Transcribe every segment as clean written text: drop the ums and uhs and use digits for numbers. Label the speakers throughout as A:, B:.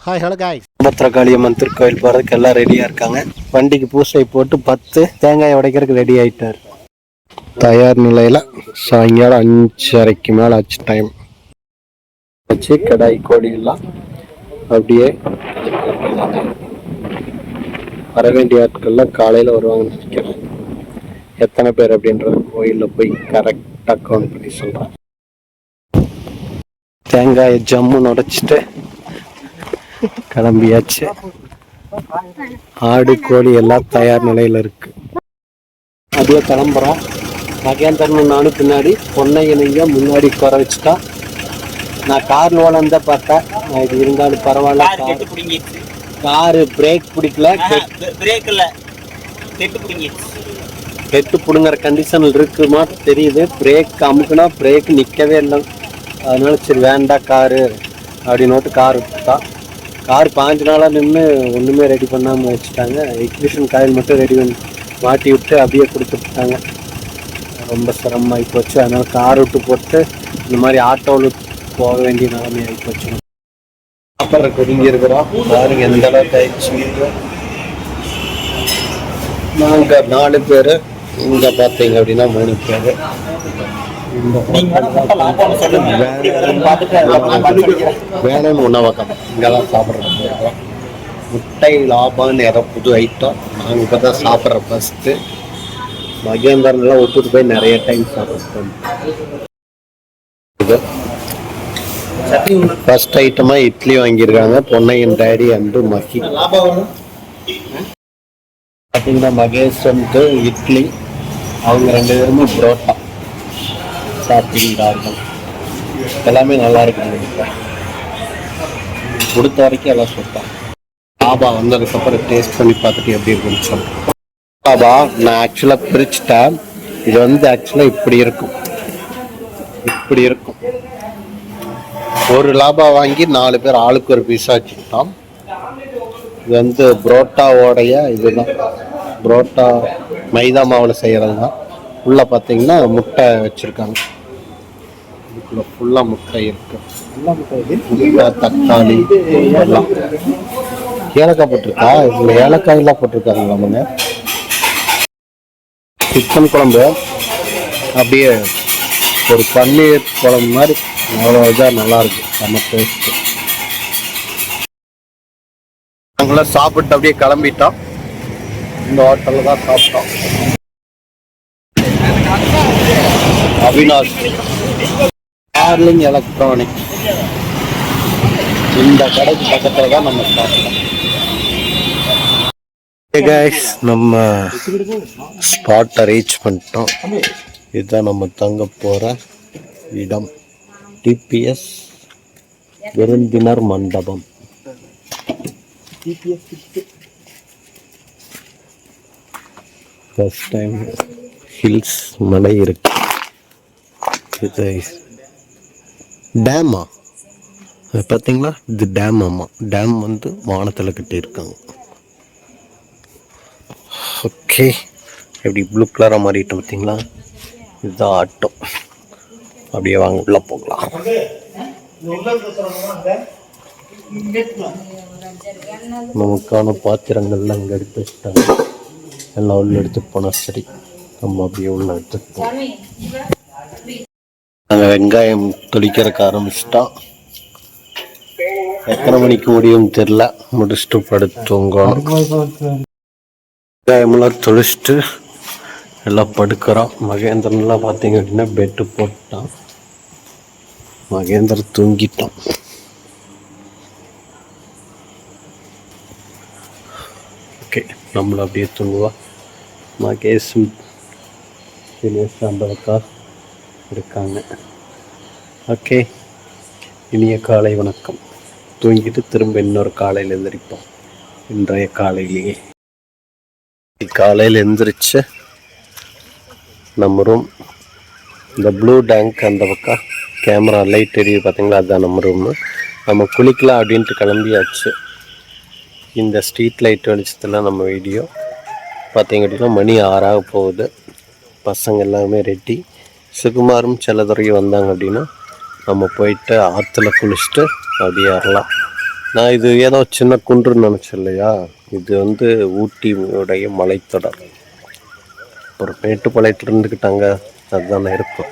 A: Hi hello guys.
B: Bhadrakaliamman திருக்கோயில் போகிறதுக்கு எல்லாம் ரெடியாக இருக்காங்க. வண்டிக்கு பூசை போட்டு 10 தேங்காய் உடைக்கிறதுக்கு ரெடி ஆகிட்டார். தயார் நிலையில் சாயங்காலம் 5:30 மேலே ஆச்சு டைம். வச்சு கடாய் கோடியெல்லாம் அப்படியே வர வேண்டிய ஆட்கள்லாம் காலையில் வருவாங்கன்னு நினைக்கிறேன். எத்தனை பேர் அப்படின்றது கோயிலில் போய் கரெக்டாக கவுண்ட் பண்ணி சொல்கிறேன். தேங்காயை ஜம்முன்னு உடைச்சிட்டு கிளம்பியாச்சு. ஆடு கோழி எல்லாம் தயார் நிலையில இருக்கு. அப்படியே கிளம்புறோம். மகேந்திரன் நானும் பின்னாடி பொன்னையனையும் முன்னாடி குறை வச்சுட்டா. நான் கார்ல ஓலந்த பார்த்தேன். இது இருந்தாலும் பரவாயில்ல. காரு பிரேக் பிடிக்கல. கெட்டு பிடுங்குற கண்டிஷன்ல இருக்குமா தெரியுது. பிரேக் அமுக்குனா பிரேக் நிற்கவே இல்லை. அதனால சரி வேண்டாம் காரு அப்படின்னு கார் விட்டுட்டா. கார் 5 நாளாக நின்று ஒன்றுமே ரெடி பண்ணாமல் வச்சுட்டாங்க. எக்ஸிபிஷன் காயில் மட்டும் ரெடி பண்ணி மாட்டி விட்டு அப்படியே கொடுத்துட்டாங்க. ரொம்ப சிரமமாகி போச்சு. அதனால் கார் விட்டு போட்டு இந்த மாதிரி ஆட்டோவில் போக வேண்டிய நிலைமை ஆகி போச்சு. அப்புறம் ஒதுங்கி இருக்கிறோம். பாருங்க எந்த அளவுக்கு ஆயிடுச்சு. நாங்கள் 4 பேர். இங்கே பார்த்தீங்க அப்படின்னா 3 பேர். வேணும் உணவகம் இங்கெல்லாம் சாப்பிட்றது. முட்டை லாபான்னு ஏதோ புது ஐட்டம். நாங்கள் இப்போ தான் சாப்பிட்ற ஃபஸ்ட்டு. மகேந்திரன்லாம் ஒத்துட்டு போய் நிறைய டைம் சாப்பிட்றோம். ஃபர்ஸ்ட் ஐட்டமாக இட்லி வாங்கியிருக்காங்க பொன்னையன் டேடி அண்டு மகி. பார்த்தீங்கன்னா மகேஸ்வரனுக்கு இட்லி, அவங்க 2 பேருமே புரோட்டா சாப்பிட்டார்கள். எல்லாமே நல்லா இருக்கு. கொடுத்த வரைக்கும் எல்லாம் சூப்பர். பாபா வந்ததுக்கப்புறம் டேஸ்ட் பண்ணி பார்த்துட்டு எப்படி இருக்குன்னு சொல்லுங்கள். பாபா நான் ஆக்சுவலாக பிரிச்சுட்டேன். இது ஆக்சுவலாக இப்படி இருக்கும். இப்படி இருக்கும். ஒரு லாபா வாங்கி 4 பேர் ஆளுக்கு ஒரு பீஸா வச்சுக்கிட்டோம். இது புரோட்டாவோடைய இதுதான். புரோட்டா மைதா மாவில் செய்கிறது தான். உள்ளே பார்த்தீங்கன்னா முட்டை வச்சுருக்காங்க. இதுக்குள்ள ஃபுல்லாக முட்டை இருக்கு. முட்டை, தக்காளி எல்லாம். ஏலக்காய் போட்டிருக்கா. இதில் ஏலக்காயெல்லாம் போட்டிருக்காங்க. நம்ம சிக்கன் குழம்பு அப்படியே ஒரு பன்னீர் குழம்பு மாதிரி அவ்வளோ இதாக நல்லாயிருக்கு. நம்ம டேஸ்ட்டு. நாங்களாம் சாப்பிட்டு அப்படியே கிளம்பிட்டோம். இந்த ஹோட்டலில் தான் சாப்பிட்டோம். அவினாஷ் டார்லிங் எலக்ட்ரானிக் இந்த கடைக்கு பக்கத்தில் தான் நம்ம சாப்பிட்டோம். நம்ம ஸ்பாட்டை ரீச் பண்ணிட்டோம். இதுதான் நம்ம தங்க போகிற இடம். டிபிஎஸ் விருந்தினர் மண்டபம். ஃபர்ஸ்ட் டைம் ஹில்ஸ் மலை இருக்கு. இது டேமா பார்த்தீங்களா. இது டேம். ஆமாம், டேம் வானத்தில் கட்டியிருக்காங்க. ஓகே, எப்படி ப்ளூ கலராக மாறிட்டு பார்த்தீங்களா. இதுதான் ஆட்டோ. அப்படியே வாங்க உள்ள போகலாம். நமக்கான பாத்திரங்கள்லாம் இங்கே எடுத்து வச்சுட்டாங்க. எல்லாம் உள்ள எடுத்துட்டு போனால் சரி. நம்ம அப்படியே உள்ள எடுத்துட்டு போவோம். நாங்கள் வெங்காயம் தொளிக்கிறதுக்கு ஆரம்பிச்சிட்டோம். எத்தனை மணிக்கு முடியும் தெரியல. முடிச்சுட்டு படுத்துங்கணும். வெங்காயமெல்லாம் தொளிச்சுட்டு எல்லாம் படுக்கிறோம். மகேந்திரன்லாம் பார்த்தீங்க அப்படின்னா பெட்டு போட்டான். மகேந்திரன் தூங்கிட்டான். ஓகே, நம்மளும் அப்படியே தூங்குவா. மகேஷ் தினேஷ் அம்பலக்கா இருக்காங்க. ஓகே, இனிய காலை வணக்கம். தூங்கிட்டு திரும்ப இன்னொரு காலையில் எழுந்திரிப்போம். இன்றைய காலையிலேயே காலையில் எழுந்திரிச்சு நம்ம ரூம் இந்த ப்ளூ டேங்க் அந்த பக்கம் கேமரா லைட் எரியுது பார்த்தீங்களா. அதுதான் நம்ம ரூமு. நம்ம குளிக்கலாம் அப்படின்ட்டு கிளம்பியாச்சு. இந்த ஸ்ட்ரீட் லைட் வெளிச்சத்தில் நம்ம வீடியோ பார்த்தீங்க அப்படின்னா மணி 6 போகுது. பசங்க எல்லாமே ரெடி. சுகுமாரும் செல்லதுறையும் வந்தாங்க அப்படின்னா நம்ம போயிட்டு ஆற்றுல குளிச்சுட்டு அப்படியே வரலாம். நான் இது ஏதோ சின்ன குன்றுன்னு நினைச்சேன் இல்லையா, இது வந்து ஊட்டியுடைய மலைத்தொடர். ஒரு மேட்டுப்பாளையத்துல இருந்துக்கிட்டாங்க அதுதானே இருக்கும்.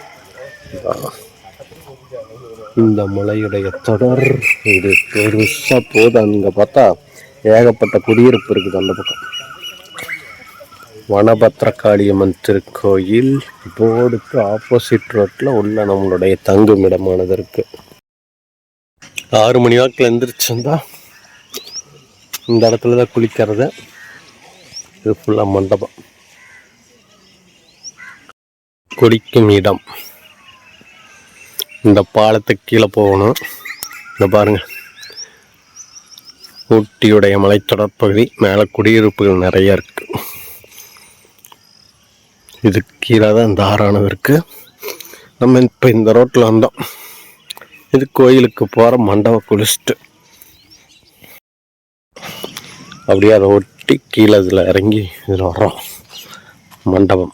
B: இந்த மலையுடைய தொடர் இது பெருசா போது. அங்க பார்த்தா ஏகப்பட்ட குடியிருப்பு இருக்குது அந்த பக்கம். வனபத்திரகாளியம்மன் திருக்கோயில் போர்டுக்கு ஆப்போசிட் ரோட்ல உள்ள நம்மளுடைய தங்குமிடமானது இருக்கு. 6 மணி வாக்கில் எழுந்திரிச்சிருந்தா இந்த இடத்துல தான் குளிக்கிறது. இது ஃபுல்லா மண்டபம், குளிக்கும் இடம். இந்த பாலத்துக்கு கீழே போகணும். இந்த பாருங்க, ஊட்டியுடைய மலைத்தொடர் பகுதி. மேலே குடியிருப்புகள் நிறைய இருக்கு. இது கீழே தான் இந்த ஆறானது இருக்கு. நம்ம இப்போ இந்த ரோட்டில் வந்தோம். இது கோயிலுக்கு போகிற மண்டபம். குளிச்சுட்டு அப்படியே அதை ஒட்டி கீழே இதில் இறங்கி இதில் வர்றோம். மண்டபம்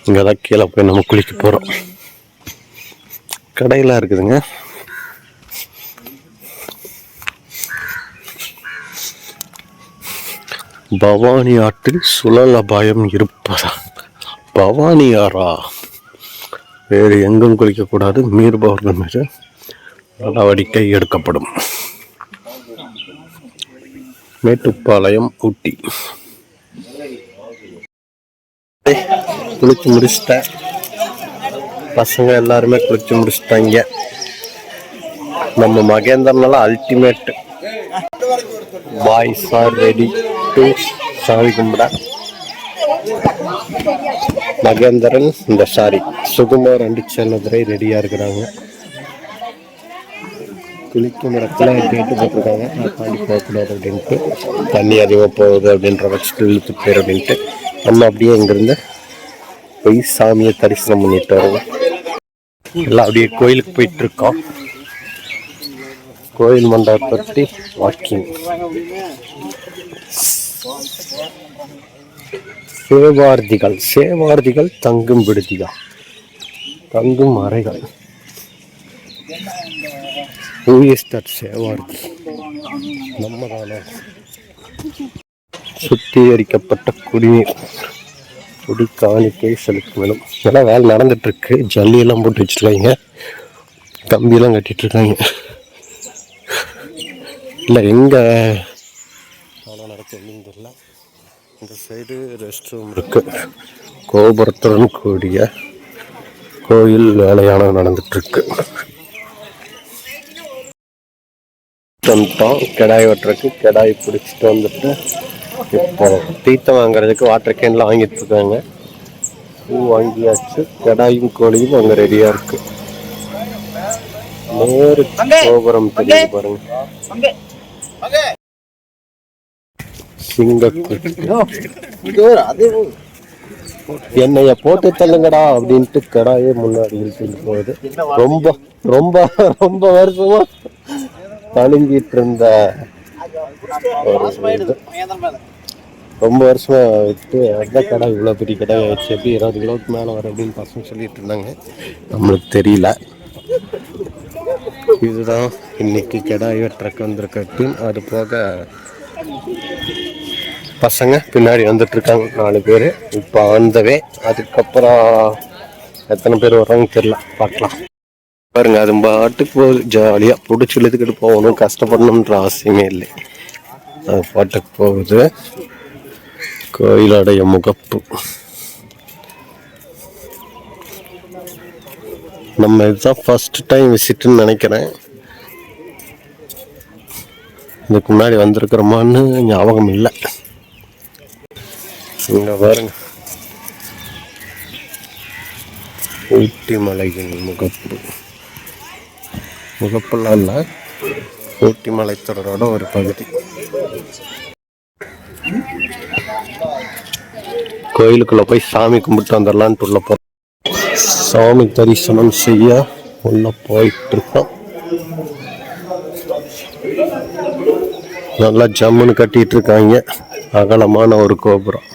B: இங்கே தான் கீழே போய் நம்ம குளிக்க போகிறோம். கடையெல்லாம் இருக்குதுங்க. பவானி ஆற்றில் சுழல் அபாயம் இருப்பதா? பவானி ஆறா? வேறு எங்கும் குளிக்கக்கூடாது, மீறுபவர்கள் மீது நடவடிக்கை எடுக்கப்படும். மேட்டுப்பாளையம், ஊட்டி. குளிச்சு முடிச்சிட்டேன். பசங்க எல்லாருமே குளிச்சு முடிச்சிட்டாங்க. நம்ம மகேந்திரனால ultimate. Boys are ready to சாமி கும்பிட. மகேந்திரன் இந்த சாரி சுகுமார் அண்டிச்சேனதுரை ரெடியா இருக்கிறாங்க. குளிக்கும் இடத்துல கேட்டு போட்டிருக்காங்க, தாண்டி போகக்கூடாது அப்படின்ட்டு. தண்ணி அதிகமாக போகுது அப்படின்ற பட்சத்தில் இழுத்து போயிரு அப்படின்ட்டு நம்ம அப்படியே இங்கிருந்து போய் சாமியை தரிசனம் பண்ணிட்டு வருவோம். எல்லாம் அப்படியே கோயிலுக்கு போயிட்டு இருக்கோம். கோயில் மண்டபத்தை வாக்கிங். சேவார்த்திகள் தங்கும் விடுதியா, தங்கும் அறைகள். சேவார்த்தி நம்ம தானே. சுத்திகரிக்கப்பட்ட குடிநீர் குடி காணிக்கை செலுத்த வேணும். இதெல்லாம் வேலை நடந்துட்டு இருக்கு. ஜல்லியெல்லாம் போட்டு வச்சிருக்காங்க, கம்பியெல்லாம் கட்டிட்டு இருக்காங்க. இல்லை எங்க நடக்குதுன்னு தெரியல. இந்த சைடு ரெஸ்ட் ரூம் இருக்கு. கோபுரத்துடன் கூடிய கோயில் வேலையான நடந்துட்டு இருக்கு. கிடாய் வெட்டுறதுக்கு கிடாய் பிடிச்சிட்டு வந்துட்டு இப்போ தீர்த்தம் வாங்குறதுக்கு வாட்டர் கேன்ல வாங்கிட்டு இருக்காங்க. பூ வாங்கியாச்சு. கிடாயும் கோழியும் அங்க ரெடியா இருக்கு. நேரு கோபுரம் தெரியுது பாருங்க. என்னைய போட்டு தள்ளுங்கடா அப்படின்ட்டு கடாயே முன்னாடி இழுத்துட்டு போகுது. ரொம்ப ரொம்ப ரொம்ப வருஷமா தழுங்கிட்டு இருந்த ரொம்ப வருஷமா விட்டு அந்த கடை இவ்வளோ பெரிய கடை ஆயிடுச்சு. எப்படி 20 கிலோவுக்கு மேலே வரும் அப்படின்னு பசங்க சொல்லிட்டு இருந்தாங்க. நம்மளுக்கு தெரியல. இதுதான் இன்னைக்கு கிடாய் வெட்டுறக்கு வந்திருக்க. அது போக பசங்க பின்னாடி வந்துட்டு இருக்காங்க 4 பேர். இப்போ வந்தவே அதுக்கப்புறம் எத்தனை பேர் வர்றாங்க தெரியல, பார்க்கலாம். பாருங்க, அது பாட்டுக்கு போகுது. ஜாலியாக பிடிச்சி இழுத்துக்கிட்டு போகணும், கஷ்டப்படணுன்ற அவசியமே இல்லை. அது பாட்டுக்கு போகுது. கோயிலுடைய முகப்பு. நம்ம இதுதான் ஃபர்ஸ்ட் டைம் விசிட்னு நினைக்கிறேன். இதுக்கு முன்னாடி வந்திருக்கிறோமான்னு ஞாபகம் இல்லை. இங்க பாருங்க, ஊட்டி மலையின் முகப்பு. முகப்பெல்லாம் இல்லை, ஊட்டி மலைத்தொடரோட ஒரு பகுதி. கோயிலுக்குள்ள போய் சாமி கும்பிட்டு வந்துடலான்ட்டு உள்ள போ. சாமி தரிசனம் செய்ய உள்ள போயிட்டு இருக்கோம். நல்லா ஜம்முன்னு கட்டிட்டு இருக்காங்க. அகலமான ஒரு கோபுரம்.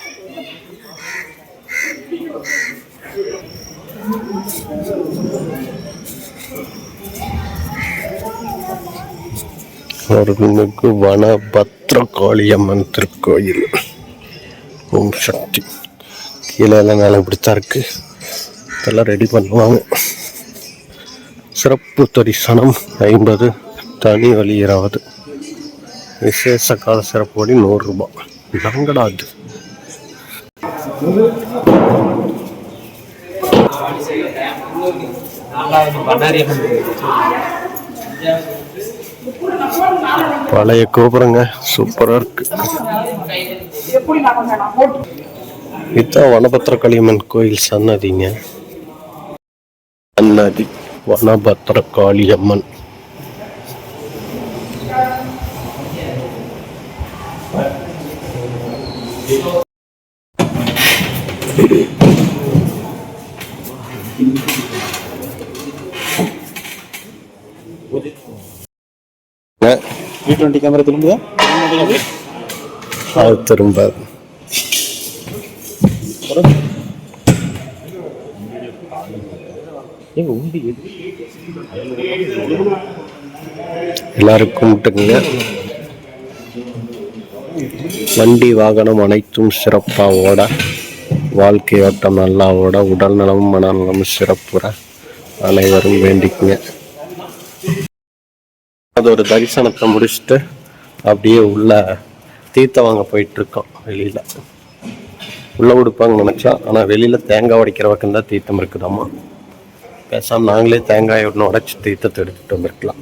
B: அருள்மிகு வனபத்ரகாளியம்மன் திருக்கோயில். ஓம் சக்தி. கீழே எல்லாம் மேலே இப்படித்தான் இருக்கு. இதெல்லாம் ரெடி பண்ணுவாங்க. சிறப்பு தரிசனம் 50, தனி வழி 20, விசேஷ கால சிறப்பு வழி 100 ரூபாய். நங்கடா அது. பழைய கோபுரங்க சூப்பரா இருக்கு. இதுதான் வனபத்ரகாளியம்மன் கோயில் சன்னதிங்க. சன்னதி வனபத்ரகாளியம்மன்.
A: கேமரா திரும்ப
B: திரும்ப எல்லாரும் கும்பிட்டுங்க. வண்டி வாகனம் அனைத்தும் சிறப்பா ஓட, வாழ்க்கை ஓட்டம் நல்லா ஓட, உடல் நலமும் மனநலமும் சிறப்புற அனைவரும் வேண்டிக்குங்க. அது ஒரு தரிசனத்தை முடிச்சுட்டு அப்படியே உள்ள தீர்த்தம் வாங்க போயிட்டு இருக்கோம். வெளியில உள்ள கொடுப்பாங்க நினைச்சா, ஆனா வெளியில தேங்காய் உடைக்கிற பக்கம் தான் தீர்த்தம் இருக்குதாமா. பேசாம நாங்களே தேங்காய் ஒன்று உடைச்சு தீர்த்தத்தை எடுத்துட்டு வந்திருக்கலாம்.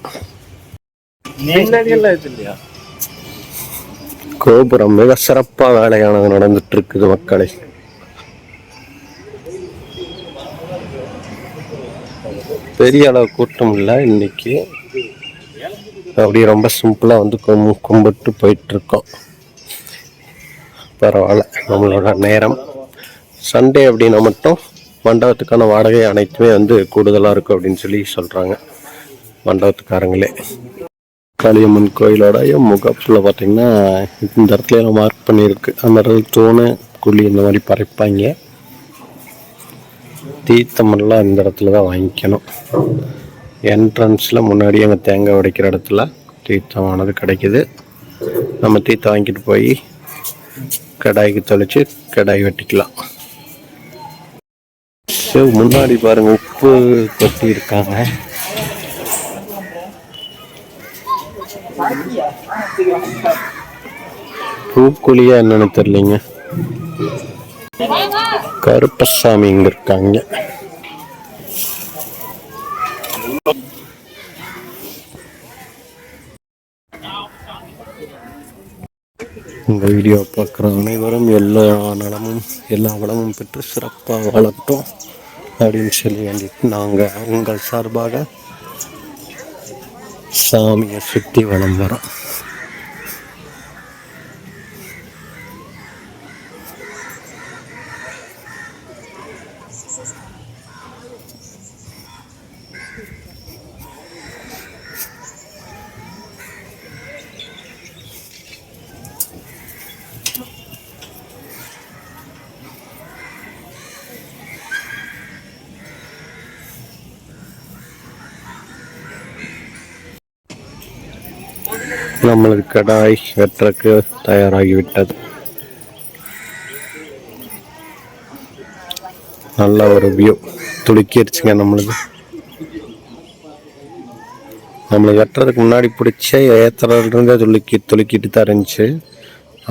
B: கோபுரம் மிக சிறப்பா வேலையானது நடந்துட்டு இருக்குது மக்களை. பெரிய அளவு கூட்டம் இல்லை இன்னைக்கு. அப்படியே ரொம்ப சிம்பிளா வந்து கும்பிட்டு போயிட்டு இருக்கோம். பரவாயில்ல, நம்மளோட நேரம் சண்டே அப்படின்னா மட்டும் மண்டபத்துக்கான வாடகை அனைத்துமே வந்து கூடுதலாக இருக்கும் அப்படின்னு சொல்லி சொல்கிறாங்க மண்டபத்துக்காரங்களே. காளியம்மன் கோயிலோடைய முகப்பில் பார்த்தீங்கன்னா இந்த இடத்துல எல்லாம் மார்க் பண்ணியிருக்கு. அந்த இடத்துல தூணு குழி இந்த மாதிரி பறைப்பாங்க. தீர்த்தமெல்லாம் இந்த இடத்துல தான் வாங்கிக்கணும். என்ட்ரன்ஸில் முன்னாடி அங்கே தேங்காய் உடைக்கிற இடத்துல தீர்த்தமானது கிடைக்குது. நம்ம தீர்த்தம் வாங்கிட்டு போய் கடாய்க்கு தொலைச்சு கடாய் வெட்டிக்கலாம். முன்னாடி பாருங்க உப்பு கொட்டி இருக்காங்க. பூக்குழியா என்னன்னு தெரியலங்க. கருப்பசாமி இங்க இருக்காங்க. இந்த வீடியோ பார்க்குற அனைவரும் எல்லா நலமும் எல்லா வளமும் பெற்று சிறப்பாக வாழட்டும் அப்படின்னு சொல்லி வேண்டிட்டு நாங்கள் உங்கள் சார்பாக சாமியை சுற்றி வலம் வரோம். நம்மளுக்கு கடாய் வெட்டுறதுக்கு தயாராகிவிட்டது. நல்ல ஒரு வியூ துளுக்கிடுச்சுங்க. நம்மளுக்கு வெட்டுறதுக்கு முன்னாடி பிடிச்ச ஏத்துறதுலேருந்தே துளுக்கிட்டு தான் இருந்துச்சு.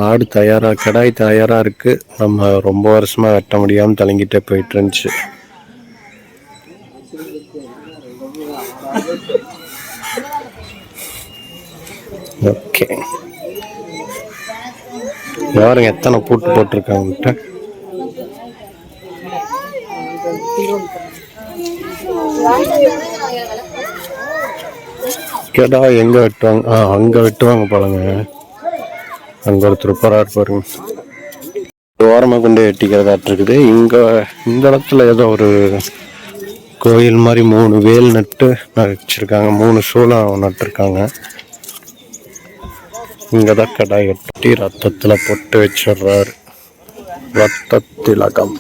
B: ஆடு தயாராக, கடாய் தயாராக இருக்கு. நம்ம ரொம்ப வருஷமா வெட்ட முடியாமல் தலங்கிட்டே போயிட்டு இருந்துச்சு. ஓகே, யாருங்க எத்தனை பூட்டு போட்டிருக்காங்க. கேட்டா எங்க வெட்டுவாங்க? அங்க வெட்டுவாங்க போலங்க. அங்க ஒருத்தர் போறாரு பாருங்க. ஓரமா கொண்டு வெட்டிக்கிறதாட்டு இருக்குது. இந்த இடத்துல ஏதோ ஒரு கோயில் மாதிரி 3 வேல் நட்டு வச்சிருக்காங்க. 3 சூளம் நட்டுருக்காங்க. இங்கதான் கடாய் வெட்டி ரத்தத்துல பொட்டு வச்சிடுறாரு. ரத்த திலகம்.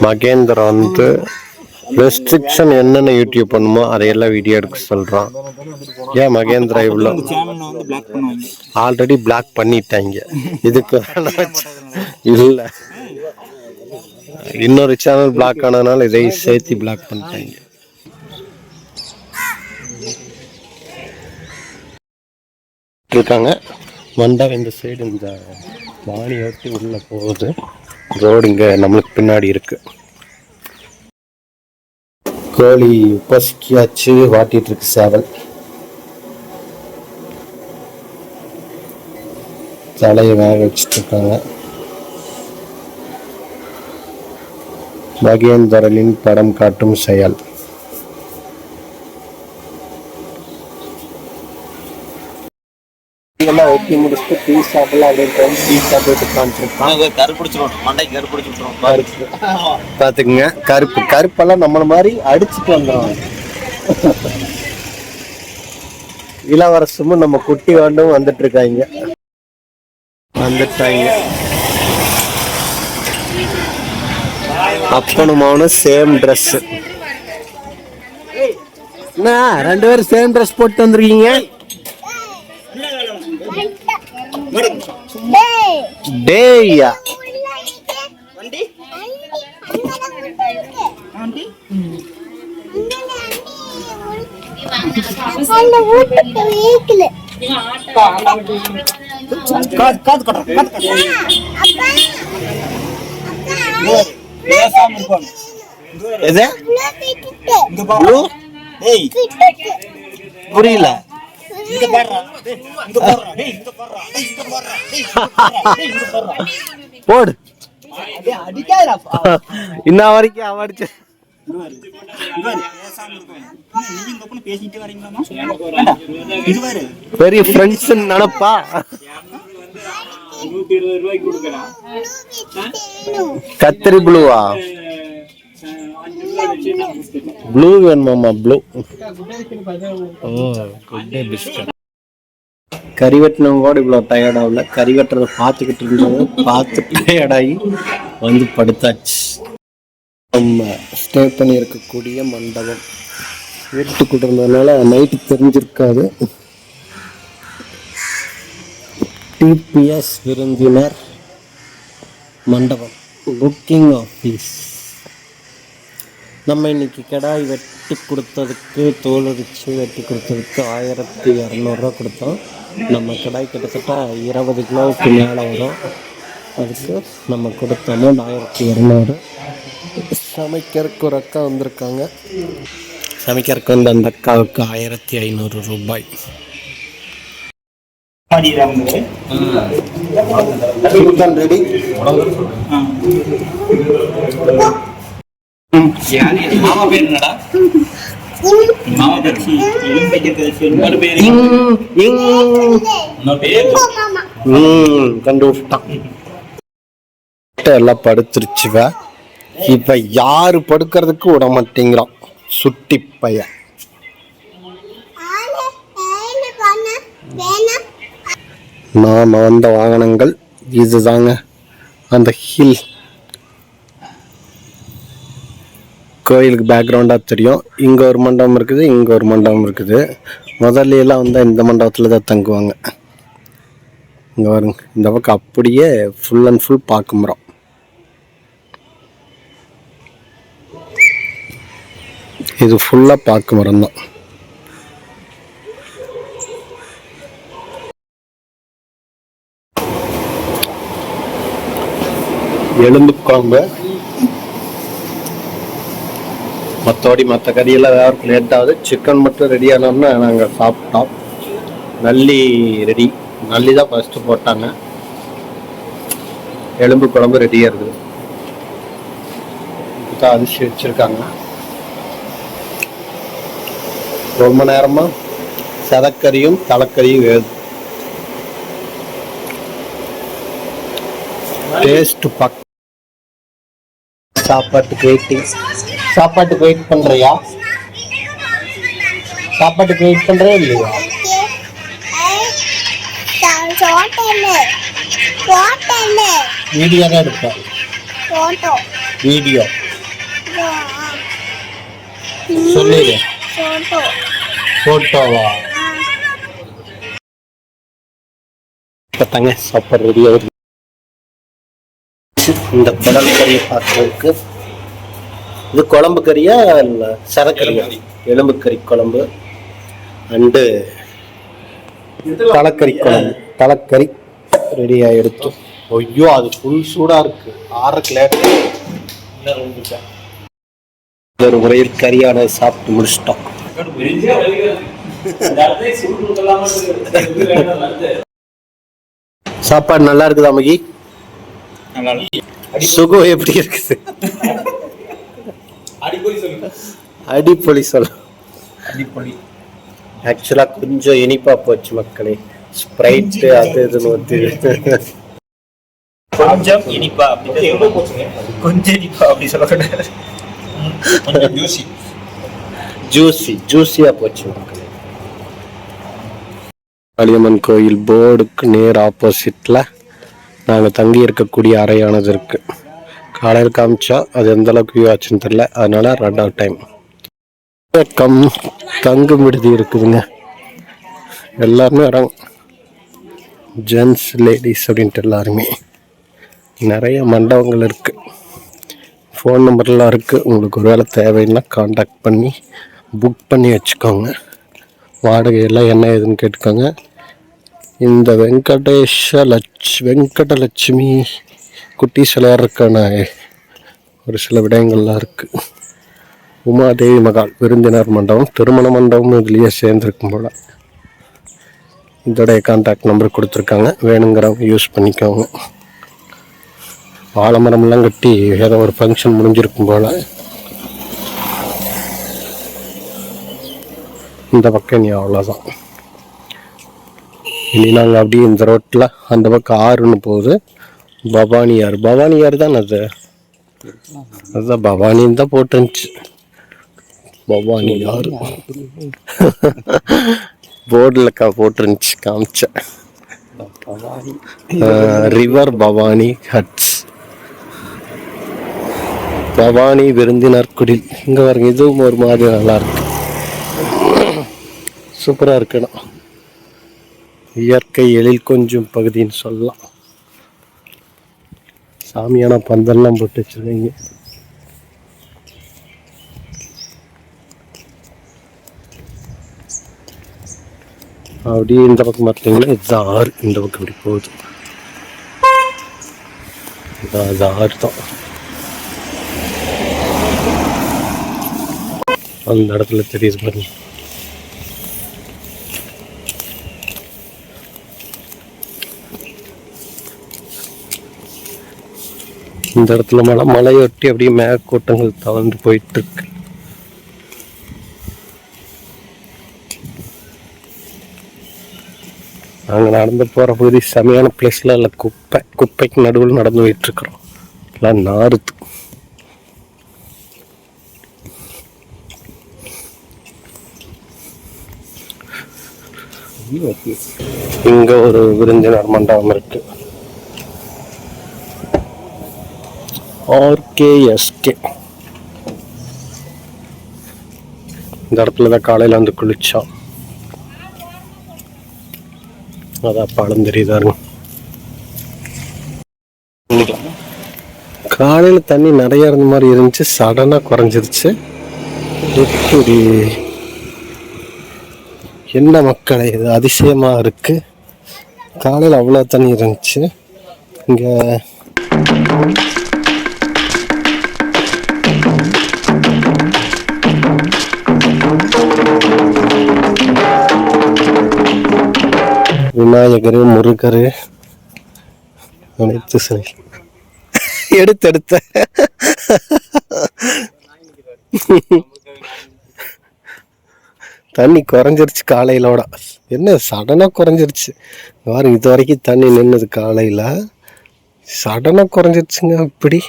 B: மகேந்திரா வந்து ரெஸ்ட்ரிக்ஷன் என்னென்ன யூடியூப் பண்ணுமோ அதையெல்லாம் வீடியோ எடுக்க சொல்றான். ஏன் மகேந்திரா இவ்வளோ ஆல்ரெடி பிளாக் பண்ணிட்டாங்க. இதுக்கு இல்ல இன்னொரு சேனல் பிளாக் ஆனதுனால இதை சேர்த்து பிளாக் பண்ணிட்டாங்க. இருக்காங்க மண்டபம் இந்த சைடு இந்த வாணியை ஒட்டி உள்ள போகுது. ரோடு இங்க நம்மளுக்கு பின்னாடி இருக்கு. கோழி பசிக்கியாச்சு, வாட்டிட்டு இருக்கு சேவல். தலையை வேக வச்சுட்டு இருக்காங்க. மகேந்திரனின் படம் காட்டும் செயல். வெட்டி முடிச்சுட்டு டீ சாப்பிடலாம் அப்படின்னு டீ சாப்பிட்டு பாத்துக்குங்க. கருப்பெல்லாம் நம்மள மாதிரி அடிச்சுட்டு வந்துடும். இளவரசமும் நம்ம குட்டி வேண்டும் வந்துட்டு இருக்காங்க. அப்பனுமான சேம் ட்ரெஸ். என்ன 2 பேரும் சேம் ட்ரெஸ் போட்டு வந்திருக்கீங்க? டேய்யா புரியல. போடு இன்ன வரைக்கும் அவடிச்சு பெரிய ஃப்ரெண்ட்ஸ் நினைப்பா. கத்திரி ப்ளூவா? ப்ளூ வேணுமாமா? ப்ளூ. கறி வெட்டினவங்க கூட இவ்வளோ டயர்டாகல. கறி வெட்டுறதை பார்த்துக்கிட்டு இருந்தவங்க பார்த்து டயர்டாகி வந்து படுத்தாச்சு. நம்ம ஸ்டே பண்ணி இருக்கக்கூடிய மண்டபம் வீட்டுக்குள்ள இருந்ததுனால நைட்டு தெரிஞ்சிருக்காது. டிபிஎஸ் விருந்தினர் மண்டபம் புக்கிங் ஆஃபீஸ். நம்ம இன்னைக்கு கடாய் வெட்டி கொடுத்ததுக்கு, தோல் அடிச்சு வெட்டி கொடுத்ததுக்கு 1200 கொடுத்தோம். நம்ம கடாய் கிட்டத்தட்ட 20 கிலோவுக்கு மேலே வரும். அதுக்கு நம்ம கொடுத்த அமௌண்ட் 1200. சமைக்கிறதுக்கு ஒரு அக்கா வந்திருக்காங்க. சமைக்கிறதுக்கு வந்து அந்த அக்காவுக்கு 1500 ரூபாய். ரெடி. மாமா பேர் என்னடா? மாமா பேர் எல்லாம் படுத்துருச்சுவ. இப்ப யாரு படுக்கிறதுக்கு விட மாட்டேங்கிறான் சுட்டி பையன். நாம வந்த வாகனங்கள் இதுதாங்க. அந்த ஹில் கோயிலுக்கு பேக்ரவுண்டாக தெரியும். இங்கே ஒரு மண்டபம் இருக்குது, இங்கே ஒரு மண்டபம் இருக்குது. முதல்ல எல்லாம் வந்து இந்த மண்டபத்தில் தான் தங்குவாங்க. இங்கே வருங்க, இந்த பக்கம் அப்படியே ஃபுல் அண்ட் ஃபுல் பார்க்க மரம். இது ஃபுல்லாக பார்க்க மரம் தான். எலும்பு குழம்பு. மற்ற கறியெல்லாம் வேறு லேட் ஆகுது. சிக்கன் மட்டும் ரெடி ஆனோம்னா நாங்கள் சாப்பிட்டோம். நல்லி ரெடி. நல்லி தான் ஃபஸ்ட்டு போட்டாங்க. எலும்பு குழம்பு ரெடியாக இருக்குது. இதுதான் அரிசி வச்சுருக்காங்க. ரொம்ப நேரமாக சதக்கறியும் தலைக்கறியும் வேறு டேஸ்ட் பக். சாப்பாட்டுக்கு வெயிட்டிங். சாப்பாட்டுக்கு வெயிட் பண்றியா? சாப்பாட்டுக்கு வெயிட் பண்றியா இல்லையா? வீடியோ தான் எடுப்பேன். வீடியோ சொல்லிடு. போட்டோவா? பார்த்தாங்க சாப்பாடு ரெடி ஆகுது. இந்த குடல் கறியை பார்க்கறதுக்கு இது குழம்பு கறியா இல்லை சரக்கறியா? எலும்பு கறி குழம்பு அண்டு தலைக்கறி குழம்பு. தலைக்கறி ரெடி ஆகிடுச்சு. ஐயோ அது ஃபுல் சூடாக இருக்கு. 6 லேட் ஒரு முறையில் கறியான சாப்பிட்டு முடிச்சிட்டோம். சாப்பாடு நல்லா இருக்குதா மகி? சுகம் எப்படி இருக்குது? அடிப்பொலி சொல்ல. ஆக்சுவலா கொஞ்சம் இனிப்பா போச்சு மக்களே. ஸ்ப்ரைட் அது இதுன்னு ஊத்தி
A: கொஞ்சம் இனிப்பா கொஞ்சம் இனிப்பா அப்படி சொல்ல.
B: ஜூசியா போச்சு மக்களே. காளியம்மன் கோயில் போர்டுக்கு நேர் ஆப்போசிட்ல நாங்கள் தங்கி இருக்கக்கூடிய அறையானது இருக்கு. காலையில் காமிச்சா அது எந்த அளவுக்கு வியூ ஆச்சுன்னு தெரியல, அதனால 2வது டைம். தங்கும் விடுதி இருக்குதுங்க. எல்லாருமே வராங்க, ஜென்ஸ் லேடிஸ் அப்படின்ட்டு எல்லாருமே. நிறைய மண்டபங்கள் இருக்கு. ஃபோன் நம்பர்லாம் இருக்கு. உங்களுக்கு ஒரு வேளை தேவைன்னா காண்டாக்ட் பண்ணி புக் பண்ணி வச்சுக்கோங்க. வாடகையெல்லாம் என்ன ஏதுன்னு கேட்டுக்கோங்க. இந்த வெங்கடலட்சுமி குட்டி சிலையாருக்கான ஒரு சில விடயங்கள்லாம் இருக்கு. உமாதேவி மகால் விருந்தினர் மண்டபம், திருமண மண்டபம் இதுலேயே சேர்ந்துருக்கும் போல. இதோடைய கான்டாக்ட் நம்பர் கொடுத்துருக்காங்க, வேணுங்கிறவங்க யூஸ் பண்ணிக்கோங்க. ஆலமரம்லாம் கட்டி ஏதோ ஒரு ஃபங்க்ஷன் முடிஞ்சிருக்கும் போல. இந்த பக்கம் நீ அவ்வளோதான். இனி நாங்கள் அப்படியே இந்த ரோட்டில் அந்த பக்கம் ஆறுன்னு போகுது. பவானியார் தான் அது. அதுதான் பவானின்னு தான் போட்டுருந்துச்சு. பவானியார் போர்டில் போட்டுருந்துச்சு, காமிச்சேன். ரிவர் பவானி ஹட்ஸ், பவானி விருந்தினர் குடில். இங்கே பாருங்க, இதுவும் ஒரு மாதிரி நல்லா இருக்கு, சூப்பராக இருக்கணும். இயற்கை எழில் கொஞ்சம் பகுதின்னு சொல்லலாம். சாமியான பந்தல்லாம் போட்டு வச்சிருக்கீங்க. அப்படியே இந்த பக்கம் பார்த்தீங்கன்னா இதுதான் ஆறு. இந்த பக்கம் இப்படி போகுது, அது ஆறு தான். அந்த இடத்துல தெரியுது பாருங்க. இந்த இடத்துல மலையொட்டி அப்படியே மேகக்கூட்டங்கள் தவழ்ந்து போயிட்டு இருக்கு. நாங்கள் நடந்து போகிற பகுதி செமையான பிளேஸ்ல இல்லை, குப்பைக்கு நடுவில் நடந்து போயிட்டு இருக்கிறோம். எல்லாம் நாறுது. இங்க ஒரு விருந்தினர் மண்டபம் இருக்கு, RKSK. இந்த இடத்துல தான் காலையில் வந்து குளிச்சோம். அதான் பாலம் தெரியுதாருங்க. காலையில் தண்ணி நிறைய இருந்த மாதிரி இருந்துச்சு, சடனாக குறைஞ்சிருச்சு. எப்படி என்ன மக்களை, இது அதிசயமாக இருக்கு. காலையில் அவ்வளோ தண்ணி இருந்துச்சு. இங்கே விநாயகர், முருகர், அனைத்து சிலை எடுத்த தண்ணி குறைஞ்சிருச்சு காலையிலோட. என்ன சடனா குறைஞ்சிருச்சு பாருங்க. இது வரைக்கும் தண்ணி நின்னது காலையில, சடனா குறைஞ்சிருச்சுங்க. இப்படி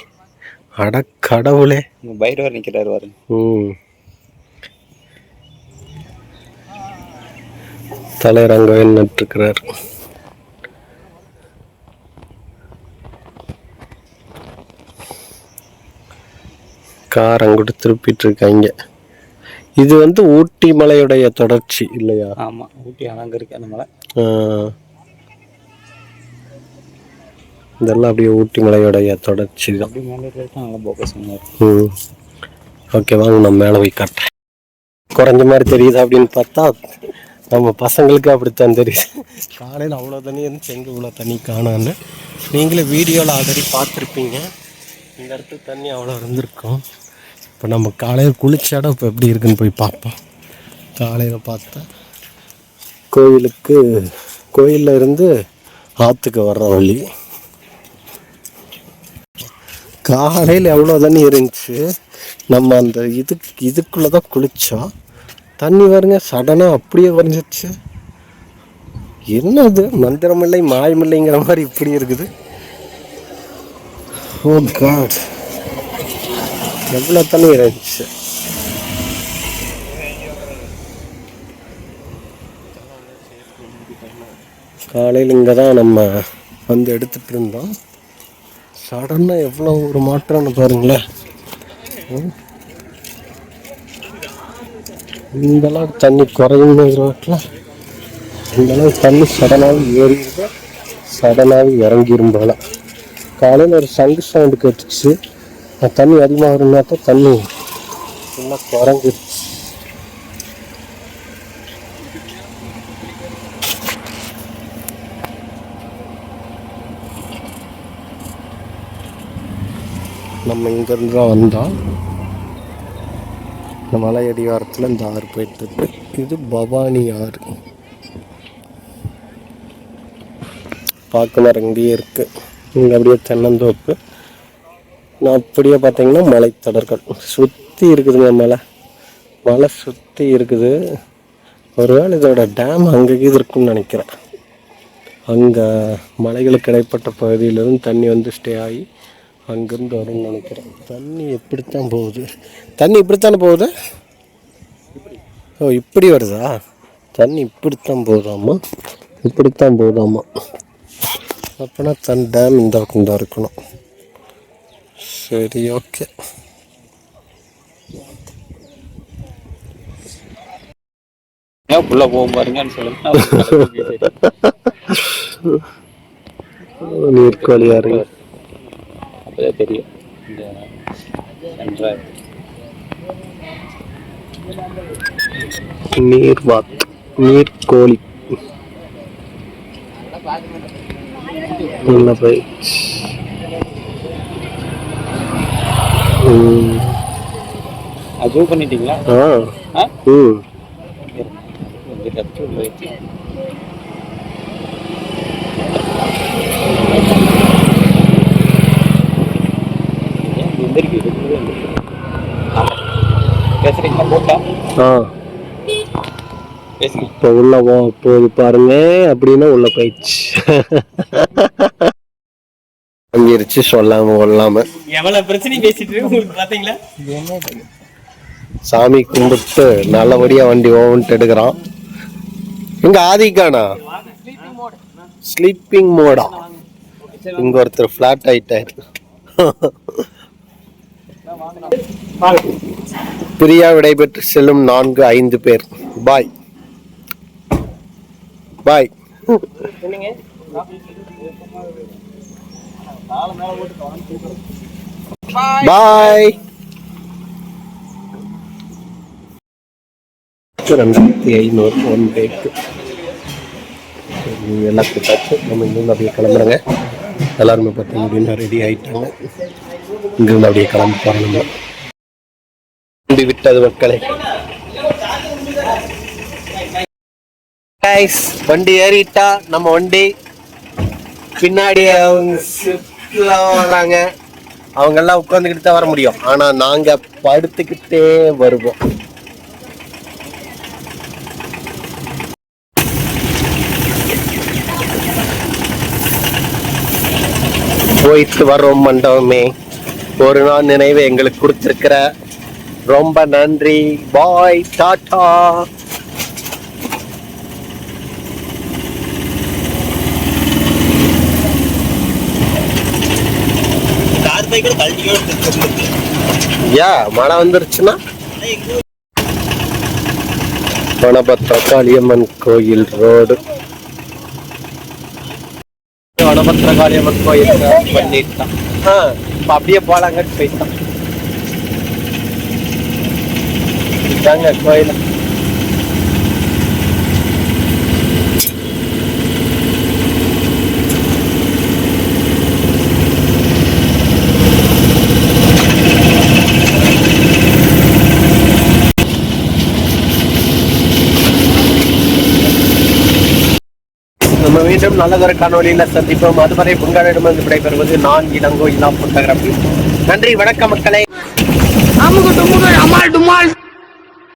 B: அட கடவுளே,
A: பைரவர் நிக்கிறாரு பாருங்க.
B: தலைரங்க நட்டுருக்கிறார். கார் அங்கிட்டு திருப்பிட்டு இருக்காங்க. இது வந்து ஊட்டி மலையுடைய தொடர்ச்சி இல்லையா?
A: ஆமா, ஊட்டி அங்க இருக்கு அந்த மலை.
B: இதெல்லாம் அப்படியே ஊட்டி மலையுடைய தொடர்ச்சி தான்.
A: அப்படி மேலே இருக்கா நல்லா போக்கஸ் பண்ணுவார்.
B: ஓகே, வாங்க நம்ம மேலே போய் காட்டுறேன். குறைஞ்ச மாதிரி தெரியுது அப்படின்னு பார்த்தா நம்ம பசங்களுக்கு அப்படித்தான் தெரியுது. காலையில் அவ்வளோ தண்ணி இருந்துச்சு, எங்கே இவ்வளோ தண்ணி காணான்னு நீங்களே வீடியோவில் ஆல்ரெடி பார்த்துருப்பீங்க. இந்த இடத்துல தண்ணி அவ்வளோ இருந்திருக்கும். இப்போ நம்ம காலையில் குளிச்ச இடம் இப்போ எப்படி இருக்குன்னு போய் பார்ப்போம். காலையில் பார்த்தா கோயிலில் இருந்து ஆற்றுக்கு வர்ற வழி. காலையில் எவ்வளோ தண்ணி இருந்துச்சு. நம்ம அந்த இதுக்குள்ளே தான் குளித்தோம். தண்ணி வருங்க சடனாக அப்படியே வரைஞ்சிச்சு. என்னது மந்திரமில்லை மாயமில்லைங்கிற மாதிரி இப்படி இருக்குது. ஓ காட், எவ்வளோ தண்ணி இருந்துச்சு. காலையில் இங்கே தான் நம்ம வந்து எடுத்துகிட்டு இருந்தோம். சடனாக எவ்வளோ ஒரு மாற்றம்னு பாருங்களேன். இந்தளவு தண்ணி குறையுமே ரோட்டில், இந்தளவு தண்ணி சடனாக ஏறிடுது, சடனாக இறங்கிடும் போல. காலையில் ஒரு சங்கு சவுண்டு கேட்டுச்சு. தண்ணி அதிகமாக இருந்தா தான் தண்ணி ஃபுல்லாக குறைஞ்சிருச்சு. நம்ம இங்கேருந்து தான் வந்தோம். இந்த மலை அடிவாரத்தில் இந்த ஆறு போயிட்டு, இது பவானி ஆறு. பார்க்க மரம் இங்கேயே இருக்குது. இங்கே அப்படியே தென்னந்தோப்பு. நான் அப்படியே பார்த்தீங்கன்னா மலைத்தொடர்கள் சுற்றி இருக்குதுங்க. மலை சுற்றி இருக்குது. ஒருவேளை இதோட டேம் அங்கே இருக்குன்னு நினைக்கிறேன். அங்கே மலைகளுக்கு இடைப்பட்ட பகுதியிலிருந்து தண்ணி வந்து ஸ்டே ஆகி அங்கேருந்து வரும்னு நினைக்கிறேன். தண்ணி எப்படித்தான் போகுது, தண்ணி இப்படித்தானே போகுது. ஓ இப்படி வருதா? தண்ணி இப்படித்தான் போகுதாம்மா, இப்படித்தான் போகுதாம்மா. அப்போனா டேம் இந்த பக்கம் தான் இருக்கணும். சரி, ஓகே. நீர்க்கோழியா இருக்கு
A: தெரியும்.
B: நீர்க்கோழி நல்லா போயிடுச்சு.
A: அது பண்ணிட்டீங்களா?
B: இப்போ உள்ள போகுது பாருங்க, அப்படின்னா உள்ள போயிடுச்சு. அங்கிருச்சு சொல்லாம கொள்ளாம.
A: எவ்வளவு பிரச்சனை பேசிட்டு இருக்கு உங்களுக்கு பாத்தீங்களா?
B: சாமி கும்பிட்டு நல்லபடியா வண்டி ஓவன்ட்டு எடுக்கிறான். இங்க ஆதிக்கானா ஸ்லீப்பிங் மோடா. இங்க ஒருத்தர் பிளாட் ஆயிட்டாரு. பிரியா விடைபெற்று செல்லும் 4-5 பேர். பாய் பாய் பாய். 2500 ஒன் பேக்கு எல்லாம் கொடுத்தாச்சு. நம்ம இங்கிருந்து அப்படியே கிளம்புறேங்க. எல்லாருமே பார்த்தீங்கன்னா ரெடி ஆயிட்டாங்க. இங்கிருந்து அப்படியே கிளம்பி போறாங்க. விட்டது மக்களே. வண்டி ஏறிட்டா நம்ம வண்டி பின்னாடி வராங்க. அவங்க எல்லாம் உட்கார்ந்துக்கிட்டு தான் வர முடியும். ஆனா நாங்க படுத்துக்கிட்டே வருவோம். போயிட்டு வரோம் மண்டபமே. ஒரு நாள் நினைவு எங்களுக்கு கொடுத்திருக்கிற ரொம்ப நன்றி. பாய், டாடா. மழை வந்துருச்சுன்னா வனபத்ரா காளியம்மன் கோயில் ரோடு. வனபத்ரா காளியம்மன் கோயில் பண்ணிட்டான். இப்ப அப்படியே போலாங்கன்னு போயிட்டான். இதாங்க கோயில். நம்ம மீண்டும் நல்லதொரு காணொலியில சந்திப்போம். அதுவரை உங்களிடமிருந்து விடைபெறுவது நான் இளங்கோ இளா போட்டோகிராஃபி. நன்றி, வணக்கம் மக்களே.
C: அமுகு டுமுகு அமால் டுமால்.